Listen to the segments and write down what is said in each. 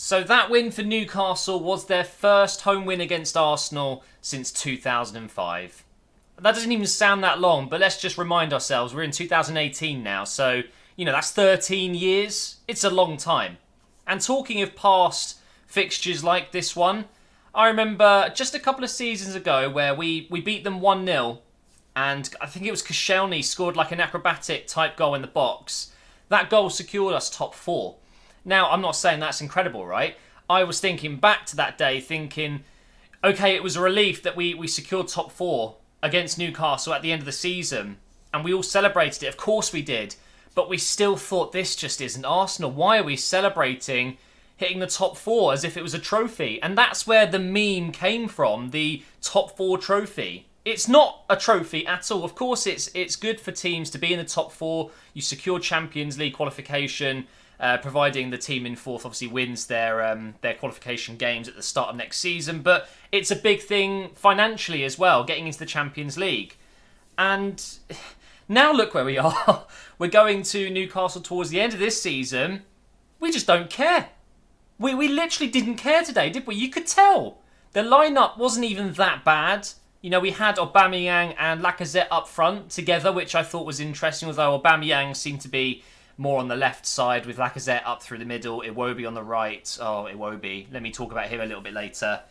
So that win for Newcastle was their first home win against Arsenal since 2005. That doesn't even sound that long, but let's just remind ourselves, we're in 2018 now, so, that's 13 years. It's a long time. And talking of past fixtures like this one, I remember just a couple of seasons ago where we beat them 1-0, and I think it was Koscielny scored like an acrobatic type goal in the box. That goal secured us top 4. Now, I'm not saying that's incredible, right? I was thinking back to that day, thinking, okay, it was a relief that we secured top 4 against Newcastle at the end of the season, and we all celebrated it. Of course we did, but we still thought this just isn't Arsenal. Why are we celebrating hitting the top 4 as if it was a trophy? And that's where the meme came from, the top 4 trophy. It's not a trophy at all. Of course, it's good for teams to be in the top 4. You secure Champions League qualification, providing the team in 4th obviously wins their qualification games at the start of next season. But it's a big thing financially as well, getting into the Champions League. And now look where we are. We're going to Newcastle towards the end of this season. We just don't care. We literally didn't care today, did we? You could tell. The lineup wasn't even that bad. We had Aubameyang and Lacazette up front together, which I thought was interesting, although Aubameyang seemed to be more on the left side with Lacazette up through the middle, Iwobi on the right. Oh, Iwobi. Let me talk about him a little bit later.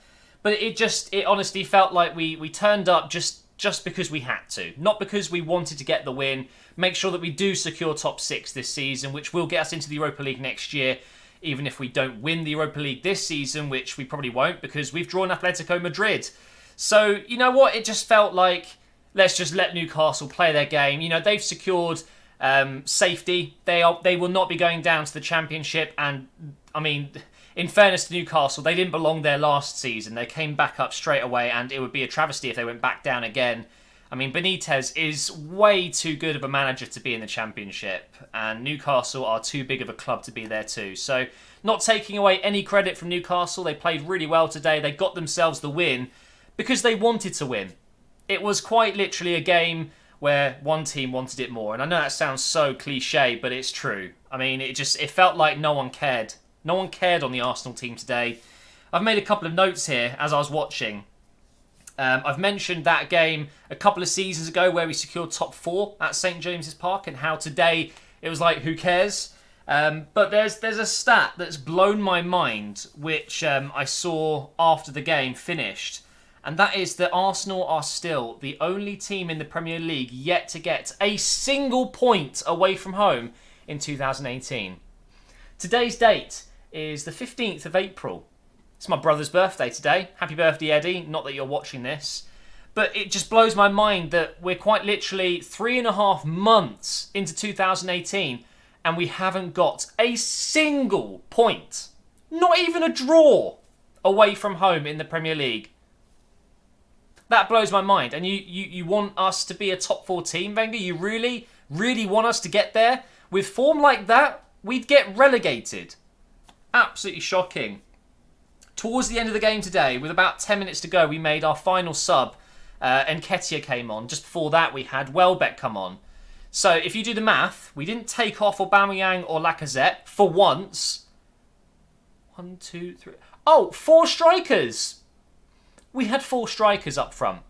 But it honestly felt like we turned up just because we had to. Not because we wanted to get the win. Make sure that we do secure top 6 this season, which will get us into the Europa League next year, even if we don't win the Europa League this season, which we probably won't because we've drawn Atletico Madrid. So, you know what? It just felt like, let's just let Newcastle play their game. They've secured safety. They will not be going down to the Championship. And, I mean, in fairness to Newcastle, they didn't belong there last season. They came back up straight away, and it would be a travesty if they went back down again. I mean, Benitez is way too good of a manager to be in the Championship, and Newcastle are too big of a club to be there too. So, not taking away any credit from Newcastle, they played really well today. They got themselves the win because they wanted to win. It was quite literally a game where one team wanted it more. And I know that sounds so cliche, but it's true. I mean, it felt like no one cared. No one cared on the Arsenal team today. I've made a couple of notes here as I was watching. I've mentioned that game a couple of seasons ago where we secured top 4 at St James's Park, and how today it was like, who cares? But there's a stat that's blown my mind, which I saw after the game finished. And that is that Arsenal are still the only team in the Premier League yet to get a single point away from home in 2018. Today's date is the 15th of April. It's my brother's birthday today. Happy birthday, Eddie. Not that you're watching this. But it just blows my mind that we're quite literally 3.5 months into 2018 and we haven't got a single point, not even a draw, away from home in the Premier League. That blows my mind. And you want us to be a top 4 team, Wenger? You really, really want us to get there? With form like that, we'd get relegated. Absolutely shocking. Towards the end of the game today, with about 10 minutes to go, we made our final sub. Nketiah came on. Just before that, we had Welbeck come on. So if you do the math, we didn't take off Aubameyang or Lacazette for once. 1, 2, 3... Oh, 4 strikers! We had 4 strikers up front.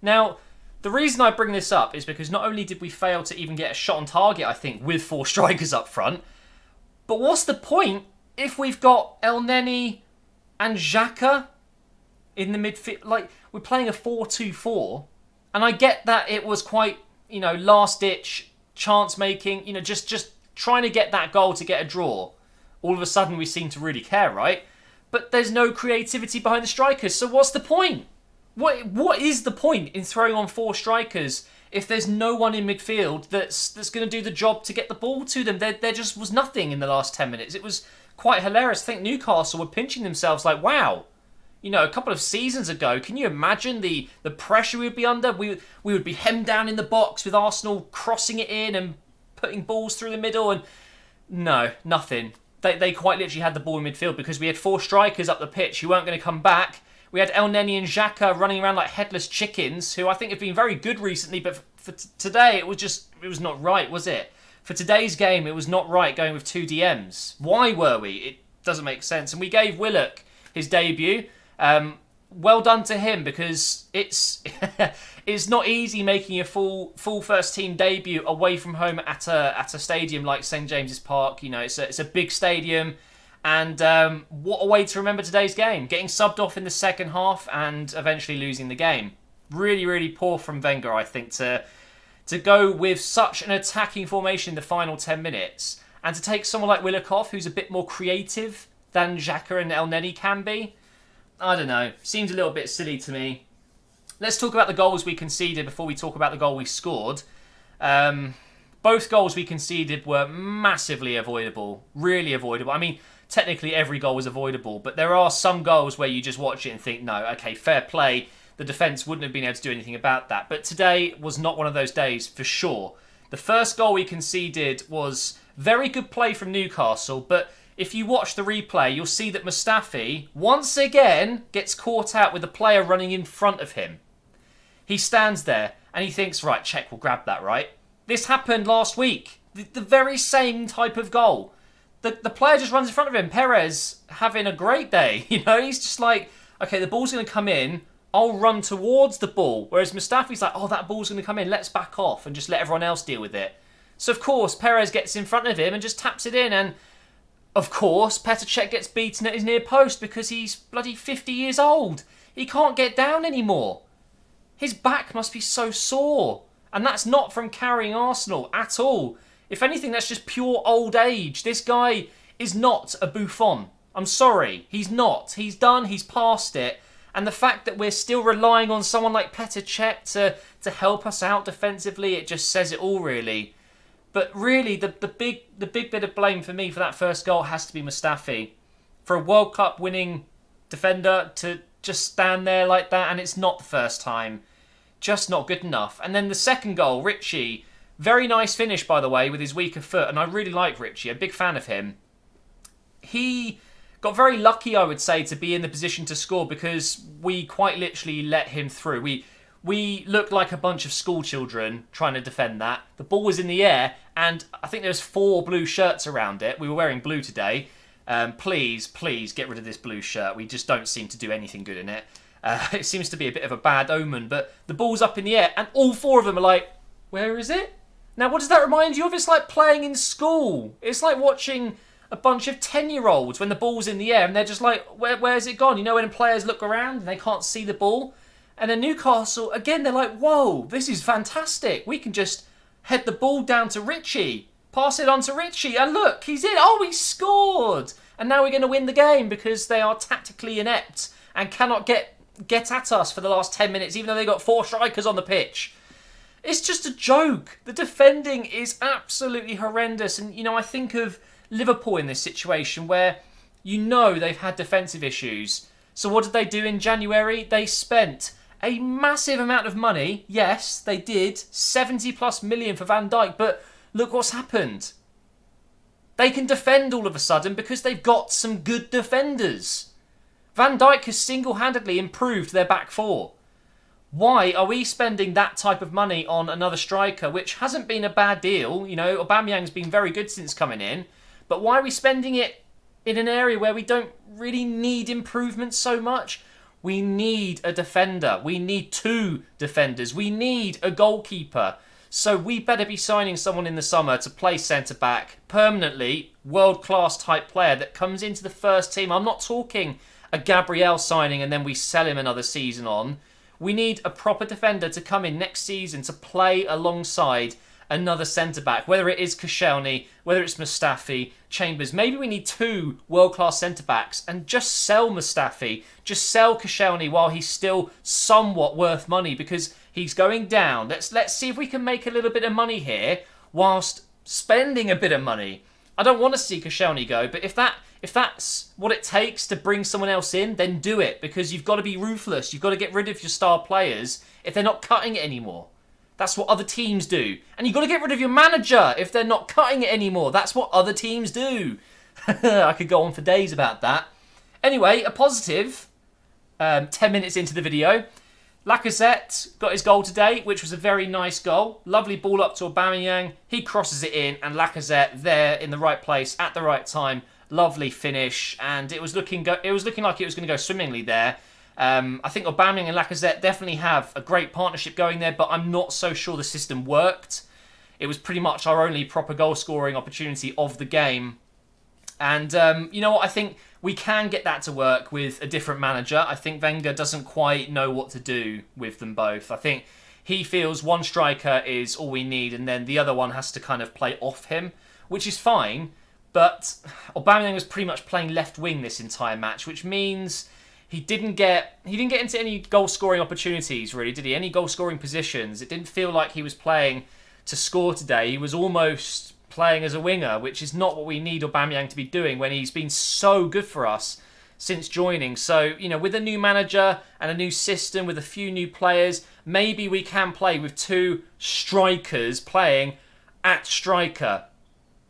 Now, the reason I bring this up is because not only did we fail to even get a shot on target, I think, with 4 strikers up front, but what's the point if we've got El Neni and Xhaka in the midfield? Like, we're playing a 4-2-4, and I get that it was quite, last-ditch chance-making, just trying to get that goal to get a draw. All of a sudden, we seem to really care, right? But there's no creativity behind the strikers, so what's the point? What is the point in throwing on 4 strikers if there's no one in midfield that's going to do the job to get the ball to them? There just was nothing in the last 10 minutes. It was quite hilarious. I think Newcastle were pinching themselves like, wow. A couple of seasons ago, can you imagine the pressure we'd be under? We would be hemmed down in the box with Arsenal crossing it in and putting balls through the middle, and no, nothing. They quite literally had the ball in midfield because we had 4 strikers up the pitch who weren't going to come back. We had El Neni and Xhaka running around like headless chickens, who I think have been very good recently, but for today it was not right, was it? For today's game, it was not right going with 2 DMs. Why were we? doesn't make sense. And we gave Willock his debut. Well done to him, because it's it's not easy making a full first team debut away from home at a stadium like St James's Park. You know, it's a big stadium, and what a way to remember today's game. Getting subbed off in the second half and eventually losing the game. Really, really poor from Wenger, I think, to go with such an attacking formation in the final 10 minutes, and to take someone like Willock off, who's a bit more creative than Xhaka and El Neni can be. I don't know. Seems a little bit silly to me. Let's talk about the goals we conceded before we talk about the goal we scored. Both goals we conceded were massively avoidable. Really avoidable. I mean, technically every goal was avoidable, but there are some goals where you just watch it and think, no, okay, fair play. The defence wouldn't have been able to do anything about that. But today was not one of those days, for sure. The first goal we conceded was very good play from Newcastle, but if you watch the replay, you'll see that Mustafi, once again, gets caught out with a player running in front of him. He stands there and he thinks, right, Czech will grab that, right? This happened last week. The very same type of goal. The player just runs in front of him. Perez having a great day. You know, he's just like, okay, the ball's going to come in. I'll run towards the ball. Whereas Mustafi's like, oh, that ball's going to come in. Let's back off and just let everyone else deal with it. So, of course, Perez gets in front of him and just taps it in. And, of course, Petr Cech gets beaten at his near post because he's bloody 50 years old. He can't get down anymore. His back must be so sore. And that's not from carrying Arsenal at all. If anything, that's just pure old age. This guy is not a Buffon. I'm sorry. He's not. He's done. He's past it. And the fact that we're still relying on someone like Petr Cech to help us out defensively, it just says it all, really. But really, the big bit of blame for me for that first goal has to be Mustafi. For a World Cup winning defender to just stand there like that, and it's not the first time. Just not good enough. And then the second goal, Richie, very nice finish, by the way, with his weaker foot. And I really like Richie, a big fan of him. He got very lucky, I would say, to be in the position to score because we quite literally let him through. We looked like a bunch of school children trying to defend that. The ball was in the air, and I think there was 4 blue shirts around it. We were wearing blue today. Please get rid of this blue shirt. We just don't seem to do anything good in it. It seems to be a bit of a bad omen, but the ball's up in the air, and all 4 of them are like, where is it? Now, what does that remind you of? It's like playing in school. It's like watching a bunch of 10-year-olds when the ball's in the air, and they're just like, where's it gone? You know, when players look around and they can't see the ball? And then Newcastle, again, they're like, whoa, this is fantastic. We can just head the ball down to Richie, pass it on to Richie, and look, he's in. Oh, he scored. And now we're going to win the game because they are tactically inept and cannot get at us for the last 10 minutes, even though they got 4 strikers on the pitch. It's just a joke. The defending is absolutely horrendous. And, you know, I think of Liverpool in this situation where you know they've had defensive issues. So what did they do in January? They spent a massive amount of money. Yes, they did. 70 plus million for Van Dijk. But look what's happened. They can defend all of a sudden because they've got some good defenders. Van Dijk has single-handedly improved their back 4. Why are we spending that type of money on another striker, which hasn't been a bad deal? You know, Aubameyang's been very good since coming in. But why are we spending it in an area where we don't really need improvement so much? We need a defender. We need 2 defenders. We need a goalkeeper. So we better be signing someone in the summer to play centre-back permanently, world-class type player that comes into the first team. I'm not talking a Gabriel signing and then we sell him another season on. We need a proper defender to come in next season to play alongside another centre-back, whether it is Koscielny, whether it's Mustafi, Chambers. Maybe we need 2 world-class centre-backs and just sell Mustafi, just sell Koscielny while he's still somewhat worth money because he's going down. Let's see if we can make a little bit of money here whilst spending a bit of money. I don't want to see Koscielny go, but if that's what it takes to bring someone else in, then do it because you've got to be ruthless. You've got to get rid of your star players if they're not cutting it anymore. That's what other teams do. And you've got to get rid of your manager if they're not cutting it anymore. That's what other teams do. I could go on for days about that. Anyway, a positive. 10 minutes into the video. Lacazette got his goal today, which was a very nice goal. Lovely ball up to Aubameyang. He crosses it in, and Lacazette there in the right place at the right time. lovely finish, and it was looking like it was going to go swimmingly there. I think Aubameyang and Lacazette definitely have a great partnership going there, but I'm not so sure the system worked. It was pretty much our only proper goal-scoring opportunity of the game. And you know what? I think we can get that to work with a different manager. I think Wenger doesn't quite know what to do with them both. I think he feels one striker is all we need, and then the other one has to kind of play off him, which is fine. But Aubameyang was pretty much playing left wing this entire match, which means he didn't get into any goal-scoring opportunities, really, did he? Any goal-scoring positions. It didn't feel like he was playing to score today. He was almost playing as a winger, which is not what we need Aubameyang to be doing when he's been so good for us since joining. So, you know, with a new manager and a new system, with a few new players, maybe we can play with two strikers playing at striker.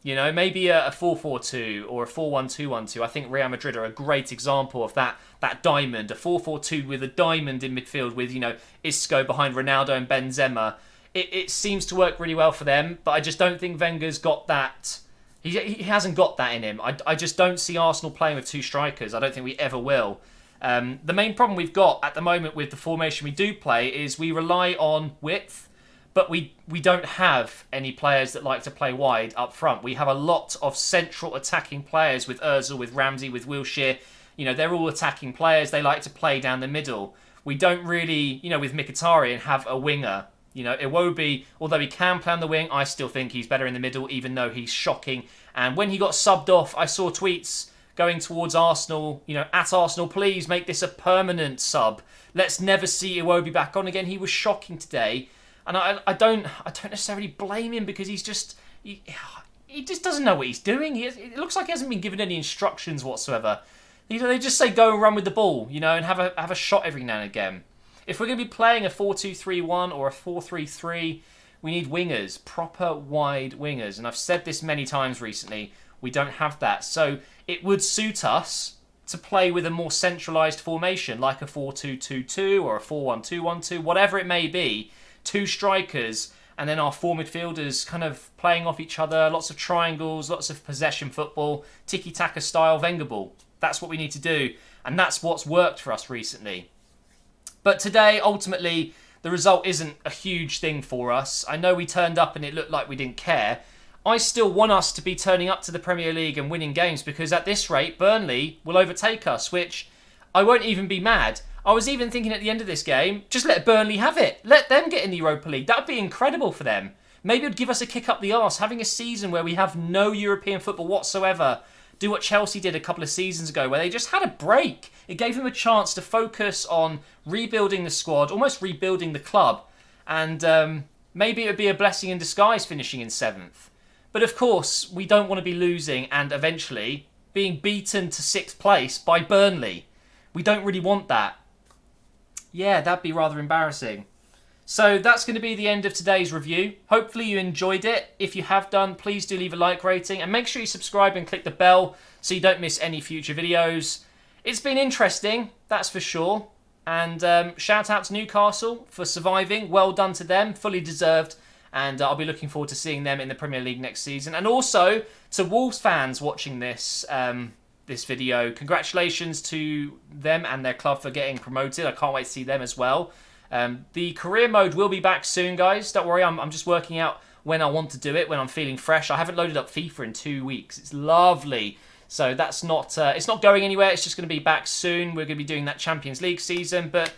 You know, maybe a 4-4-2 or a 4-1-2-1-2. I think Real Madrid are a great example of that diamond. A 4-4-2 with a diamond in midfield with, you know, Isco behind Ronaldo and Benzema. It seems to work really well for them, but I just don't think Wenger's got that. He hasn't got that in him. I just don't see Arsenal playing with two strikers. I don't think we ever will. The main problem we've got at the moment with the formation we do play is we rely on width, but we don't have any players that like to play wide up front. We have a lot of central attacking players with Ozil, with Ramsey, with Wilshere. You know, they're all attacking players. They like to play down the middle. We don't really, you know, with Mkhitaryan have a winger. You know, Iwobi, although he can play on the wing, I still think he's better in the middle, even though he's shocking. And when he got subbed off, I saw tweets going towards Arsenal, you know, at Arsenal, please make this a permanent sub. Let's never see Iwobi back on again. He was shocking today. And I don't necessarily blame him because he just doesn't know what he's doing. It looks like he hasn't been given any instructions whatsoever. You know, they just say go and run with the ball, you know, and have a shot every now and again. If we're going to be playing a 4-2-3-1 or a 4-3-3, we need wingers, proper wide wingers. And I've said this many times recently, we don't have that. So it would suit us to play with a more centralised formation, like a 4-2-2-2 or a 4-1-2-1-2, whatever it may be. Two strikers, and then our four midfielders kind of playing off each other, lots of triangles, lots of possession football, tiki-taka style Wenger ball. That's what we need to do, and that's what's worked for us recently. But today, ultimately, the result isn't a huge thing for us. I know we turned up and it looked like we didn't care. I still want us to be turning up to the Premier League and winning games because at this rate, Burnley will overtake us, which I won't even be mad. I was even thinking at the end of this game, just let Burnley have it. Let them get in the Europa League. That would be incredible for them. Maybe it would give us a kick up the arse, having a season where we have no European football whatsoever. Do what Chelsea did a couple of seasons ago, where they just had a break. It gave them a chance to focus on rebuilding the squad, almost rebuilding the club. And maybe it would be a blessing in disguise finishing in 7th. But of course, we don't want to be losing and eventually being beaten to 6th place by Burnley. We don't really want that. Yeah, that'd be rather embarrassing. So that's going to be the end of today's review. Hopefully you enjoyed it. If you have done, please do leave a like rating and make sure you subscribe and click the bell so you don't miss any future videos. It's been interesting, that's for sure. And shout out to Newcastle for surviving. Well done to them, fully deserved. And I'll be looking forward to seeing them in the Premier League next season. And also to Wolves fans watching this this video, congratulations to them and their club for getting promoted. I can't wait to see them as well. The career mode will be back soon, guys. Don't worry, I'm just working out when I want to do it, when I'm feeling fresh. I haven't loaded up FIFA in 2 weeks. It's lovely. So that's not it's not going anywhere. It's just going to be back soon. We're going to be doing that Champions League season. But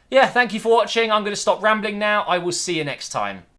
yeah, thank you for watching. I'm going to stop rambling now. I will see you next time.